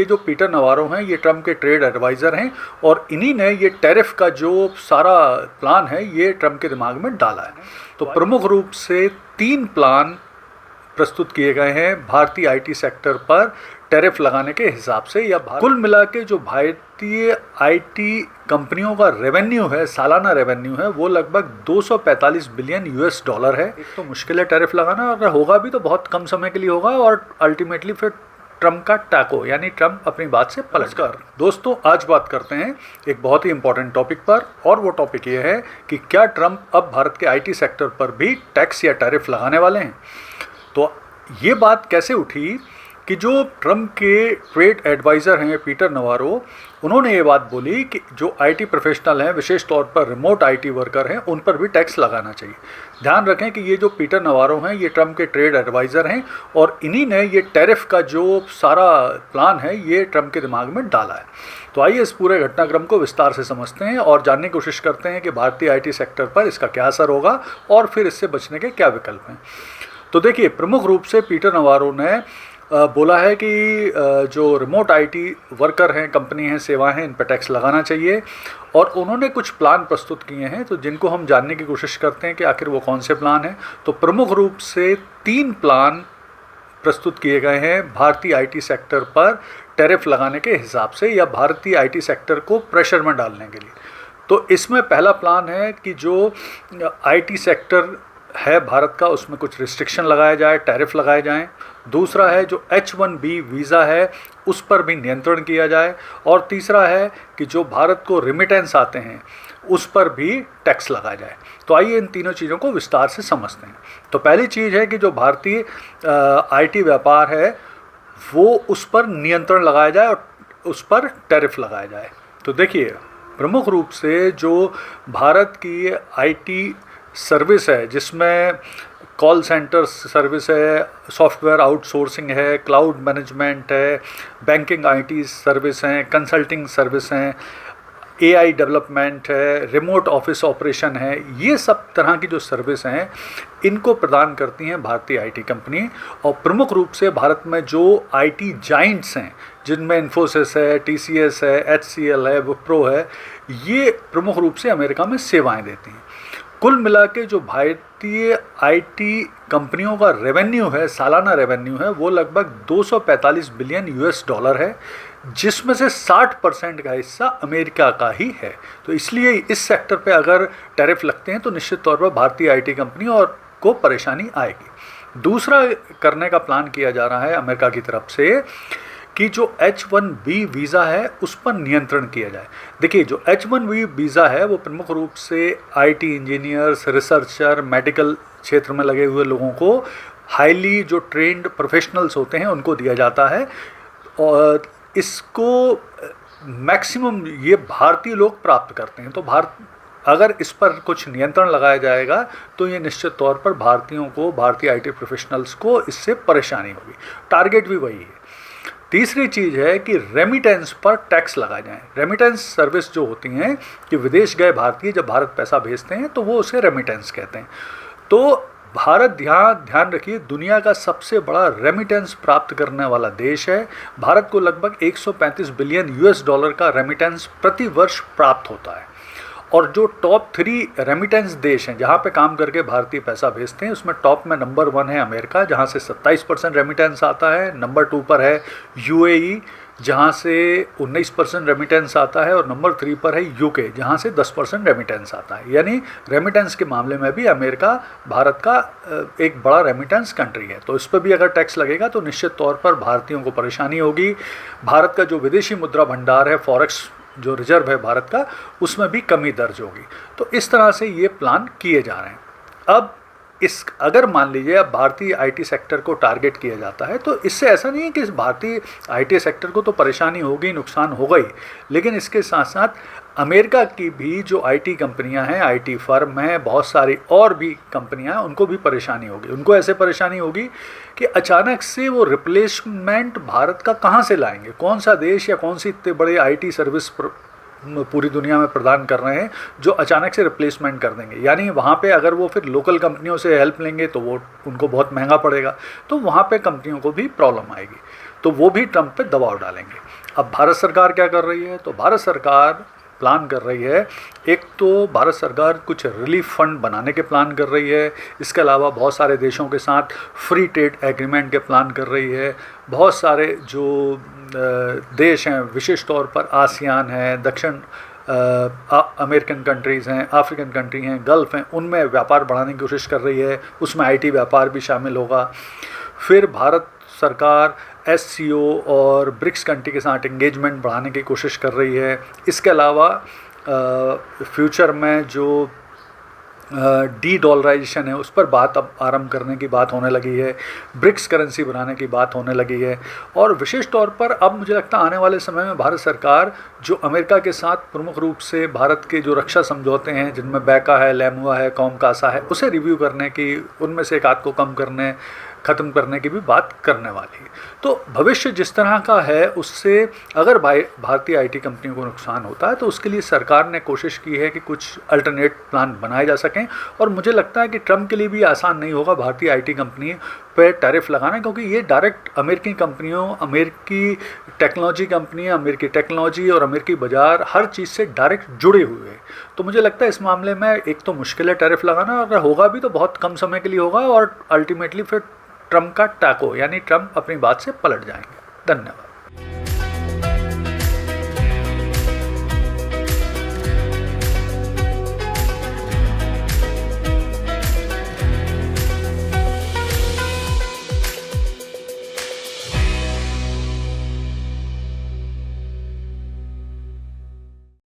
ये जो Peter Navarro हैं ये ट्रम्प के ट्रेड एडवाइज़र हैं और इन्हीं ने ये टैरिफ का जो सारा प्लान है ये ट्रम्प के दिमाग में डाला है। तो प्रमुख रूप से 3 प्लान प्रस्तुत किए गए हैं भारतीय आईटी सेक्टर पर टैरिफ लगाने के हिसाब से, या कुल मिला के जो भारतीय आईटी कंपनियों का रेवेन्यू है, सालाना रेवेन्यू है, वो लगभग 245 बिलियन यूएस डॉलर है। एक तो मुश्किल है टैरिफ लगाना, अगर होगा भी तो बहुत कम समय के लिए होगा और अल्टीमेटली फिर ट्रम्प का टाको यानी ट्रम्प अपनी बात से पलट कर। दोस्तों आज बात करते हैं एक बहुत ही इंपॉर्टेंट टॉपिक पर, और वो टॉपिक ये है कि क्या ट्रम्प अब भारत के आईटी सेक्टर पर भी टैक्स या टैरिफ लगाने वाले हैं। तो ये बात कैसे उठी कि जो ट्रम्प के ट्रेड एडवाइज़र हैं पीटर नवारो, उन्होंने ये बात बोली कि जो आईटी प्रोफेशनल हैं, विशेष तौर पर रिमोट आईटी वर्कर हैं, उन पर भी टैक्स लगाना चाहिए। ध्यान रखें कि ये जो पीटर नवारो हैं ये ट्रम्प के ट्रेड एडवाइज़र हैं और इन्हीं ने ये टैरिफ का जो सारा प्लान है ये ट्रम्प के दिमाग में डाला है। तो आइए इस पूरे घटनाक्रम को विस्तार से समझते हैं और जानने की कोशिश करते हैं कि भारतीय आईटी सेक्टर पर इसका क्या असर होगा और फिर इससे बचने के क्या विकल्प हैं। तो देखिए, प्रमुख रूप से पीटर नवारो ने बोला है कि जो रिमोट आईटी वर्कर हैं, कंपनी हैं, सेवाएं हैं, इन पर टैक्स लगाना चाहिए और उन्होंने कुछ प्लान प्रस्तुत किए हैं, तो जिनको हम जानने की कोशिश करते हैं कि आखिर वो कौन से प्लान हैं। तो प्रमुख रूप से 3 प्लान प्रस्तुत किए गए हैं भारतीय आईटी सेक्टर पर टैरिफ लगाने के हिसाब से, या भारतीय आईटी सेक्टर को प्रेशर में डालने के लिए। तो इसमें पहला प्लान है कि जो आईटी सेक्टर है भारत का, उसमें कुछ रिस्ट्रिक्शन लगाया जाए, टैरिफ लगाए जाएं। दूसरा है जो H1B वीज़ा है उस पर भी नियंत्रण किया जाए, और तीसरा है कि जो भारत को रिमिटेंस आते हैं उस पर भी टैक्स लगाया जाए। तो आइए इन तीनों चीज़ों को विस्तार से समझते हैं। तो पहली चीज़ है कि जो भारतीय आईटी व्यापार है वो उस पर नियंत्रण लगाया जाए और उस पर टैरिफ लगाया जाए। तो देखिए, प्रमुख रूप से जो भारत की आईटी सर्विस है, जिसमें कॉल सेंटर सर्विस है, सॉफ्टवेयर आउटसोर्सिंग है, क्लाउड मैनेजमेंट है, बैंकिंग आईटी सर्विस हैं, कंसल्टिंग सर्विस हैं, एआई डेवलपमेंट है, रिमोट ऑफिस ऑपरेशन है, ये सब तरह की जो सर्विस हैं इनको प्रदान करती हैं भारतीय आईटी कंपनी। और प्रमुख रूप से भारत में जो आईटी जाइंट्स हैं, जिनमें इन्फोसिस है, टीसीएस है, एचसीएल है, विप्रो है, ये प्रमुख रूप से अमेरिका में सेवाएं देती हैं। कुल मिला के जो भारतीय आईटी कंपनियों का रेवेन्यू है, सालाना रेवेन्यू है, वो लगभग 245 बिलियन यूएस डॉलर है, जिसमें से 60% का हिस्सा अमेरिका का ही है। तो इसलिए इस सेक्टर पे अगर टैरिफ लगते हैं तो निश्चित तौर पर भारतीय आईटी कंपनी और को परेशानी आएगी। दूसरा करने का प्लान किया जा रहा है अमेरिका की तरफ से कि जो H1B वीज़ा है उस पर नियंत्रण किया जाए। देखिए, जो H1B वीज़ा है वो प्रमुख रूप से आईटी इंजीनियर्स, रिसर्चर, मेडिकल क्षेत्र में लगे हुए लोगों को, हाईली जो ट्रेंड प्रोफेशनल्स होते हैं उनको दिया जाता है, और इसको मैक्सिमम ये भारतीय लोग प्राप्त करते हैं। तो अगर इस पर कुछ नियंत्रण लगाया जाएगा तो ये निश्चित तौर पर भारतीयों को, भारतीय आईटी प्रोफेशनल्स को इससे परेशानी होगी। टारगेट भी वही है। तीसरी चीज़ है कि रेमिटेंस पर टैक्स लगाए जाएं। रेमिटेंस सर्विस जो होती हैं कि विदेश गए भारतीय जब भारत पैसा भेजते हैं तो वो उसे रेमिटेंस कहते हैं। तो भारत, ध्यान रखिए, दुनिया का सबसे बड़ा रेमिटेंस प्राप्त करने वाला देश है। भारत को लगभग 135 बिलियन यूएस डॉलर का रेमिटेंस प्रति वर्ष प्राप्त होता है। और जो टॉप 3 रेमिटेंस देश हैं जहाँ पे काम करके भारतीय पैसा भेजते हैं, उसमें टॉप में नंबर 1 है अमेरिका, जहाँ से 27% रेमिटेंस आता है। नंबर 2 पर है यूएई, जहाँ से 19% रेमिटेंस आता है, और नंबर 3 पर है यूके, जहाँ से 10% रेमिटेंस आता है। यानी रेमिटेंस के मामले में भी अमेरिका भारत का एक बड़ा रेमिटेंस कंट्री है। तो इस पर भी अगर टैक्स लगेगा तो निश्चित तौर पर भारतीयों को परेशानी होगी। भारत का जो विदेशी मुद्रा भंडार है, फॉरेक्स जो रिजर्व है भारत का, उसमें भी कमी दर्ज होगी। तो इस तरह से ये प्लान किए जा रहे हैं। अब अगर मान लीजिए अब भारतीय आईटी सेक्टर को टारगेट किया जाता है, तो इससे ऐसा नहीं है कि इस भारतीय आईटी सेक्टर को तो परेशानी होगी, नुकसान होगा ही, लेकिन इसके साथ साथ अमेरिका की भी जो आईटी कंपनियां हैं, आईटी फर्म हैं, बहुत सारी और भी कंपनियां हैं, उनको भी परेशानी होगी। उनको ऐसे परेशानी होगी कि अचानक से वो रिप्लेसमेंट भारत का कहाँ से लाएंगे, कौन सा देश या कौन सी इतने बड़े आईटी सर्विस पूरी दुनिया में प्रदान कर रहे हैं जो अचानक से रिप्लेसमेंट कर देंगे। यानी वहाँ पे अगर वो फिर लोकल कंपनियों से हेल्प लेंगे तो वो उनको बहुत महंगा पड़ेगा, तो वहाँ पे कंपनियों को भी प्रॉब्लम आएगी, तो वो भी ट्रम्प पे दबाव डालेंगे। अब भारत सरकार क्या कर रही है? तो भारत सरकार प्लान कर रही है, एक तो भारत सरकार कुछ रिलीफ फंड बनाने के प्लान कर रही है, इसके अलावा बहुत सारे देशों के साथ फ्री ट्रेड एग्रीमेंट के प्लान कर रही है। बहुत सारे जो देश हैं, विशेष तौर पर आसियान है, दक्षिण अमेरिकन कंट्रीज़ हैं, अफ्रीकन कंट्री हैं, गल्फ़ हैं, उनमें व्यापार बढ़ाने की कोशिश कर रही है, उसमें आईटी व्यापार भी शामिल होगा। फिर भारत सरकार एससीओ और ब्रिक्स कंट्री के साथ एंगेजमेंट बढ़ाने की कोशिश कर रही है। इसके अलावा फ्यूचर में जो डी डॉलराइजेशन है उस पर बात अब आरंभ करने की बात होने लगी है, ब्रिक्स करेंसी बनाने की बात होने लगी है। और विशेष तौर पर अब मुझे लगता है आने वाले समय में भारत सरकार जो अमेरिका के साथ प्रमुख रूप से भारत के जो रक्षा समझौते हैं, जिनमें बैका है, लेमुआ है, कौम कासा है, उसे रिव्यू करने की, उनमें से एक आध को कम करने, ख़त्म करने की भी बात करने वाली है। तो भविष्य जिस तरह का है उससे अगर भारतीय आईटी कंपनियों को नुकसान होता है तो उसके लिए सरकार ने कोशिश की है कि कुछ अल्टरनेट प्लान बनाए जा सकें। और मुझे लगता है कि ट्रम्प के लिए भी आसान नहीं होगा भारतीय आईटी कंपनी पे टैरिफ लगाना, क्योंकि ये डायरेक्ट अमेरिकी कंपनियों, अमेरिकी टेक्नोलॉजी कंपनियाँ, अमेरिकी टेक्नोलॉजी और अमेरिकी बाज़ार हर चीज़ से डायरेक्ट जुड़े हुए हैं। तो मुझे लगता है इस मामले में एक तो मुश्किल है टैरिफ लगाना, अगर होगा भी तो बहुत कम समय के लिए होगा और अल्टीमेटली फिर ट्रम्प का टाको यानी ट्रम्प अपनी बात से पलट जाएंगे। धन्यवाद।